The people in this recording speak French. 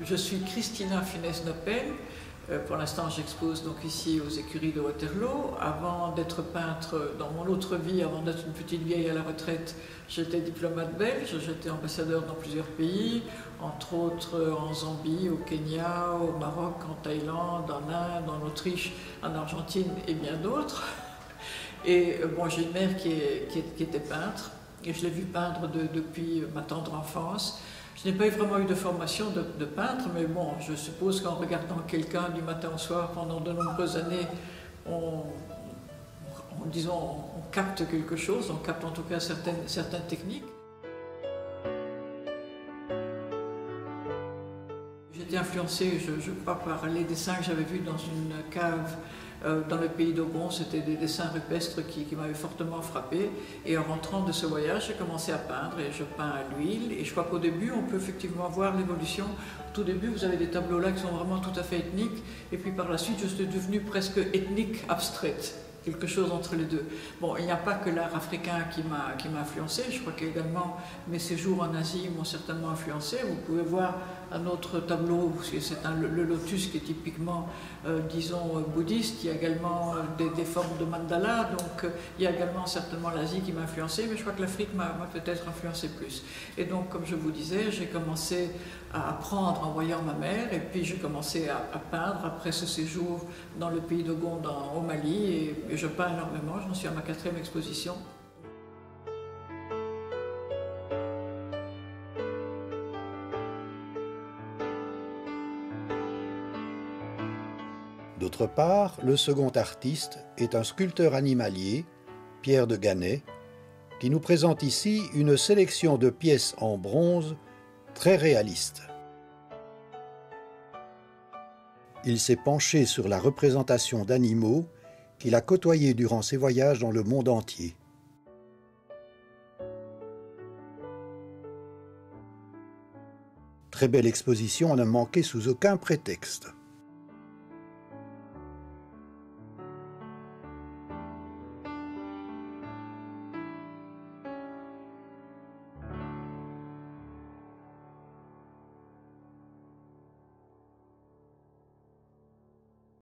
Je suis Christina Funès-Nopel. Pour l'instant, j'expose donc ici aux écuries de Waterloo. Avant d'être peintre, dans mon autre vie, avant d'être une petite vieille à la retraite, j'étais diplomate belge, j'étais ambassadeur dans plusieurs pays, entre autres en Zambie, au Kenya, au Maroc, en Thaïlande, en Inde, en Autriche, en Argentine et bien d'autres. Et bon, j'ai une mère qui était peintre, et je l'ai vue peindre depuis ma tendre enfance. Je n'ai pas vraiment eu de formation de peintre, mais bon, je suppose qu'en regardant quelqu'un du matin au soir pendant de nombreuses années, disons, on capte quelque chose, on capte en tout cas certaines techniques. J'étais influencée, je crois, par les dessins que j'avais vus dans une cave dans le pays d'Ogon. C'était des dessins rupestres qui m'avaient fortement frappé. Et en rentrant de ce voyage, j'ai commencé à peindre et je peins à l'huile. Et je crois qu'au début, on peut effectivement voir l'évolution. Au tout début, vous avez des tableaux là qui sont vraiment tout à fait ethniques. Et puis par la suite, je suis devenue presque ethnique abstraite. Quelque chose entre les deux. Bon, il n'y a pas que l'art africain qui m'a influencé, je crois qu'également mes séjours en Asie m'ont certainement influencé. Vous pouvez voir un autre tableau, c'est le lotus qui est typiquement, disons, bouddhiste. Il y a également des formes de mandala, donc il y a également certainement l'Asie qui m'a influencé, mais je crois que l'Afrique m'a peut-être influencé plus. Et donc, comme je vous disais, j'ai commencé à apprendre en voyant ma mère, et puis j'ai commencé à peindre après ce séjour dans le pays d'Ogon au Mali, et je peins énormément, j'en suis à ma 4e exposition. D'autre part, le second artiste est un sculpteur animalier, Pierre de Ganay, qui nous présente ici une sélection de pièces en bronze très réalistes. Il s'est penché sur la représentation d'animaux qu'il a côtoyés durant ses voyages dans le monde entier. Très belle exposition à ne manquer sous aucun prétexte.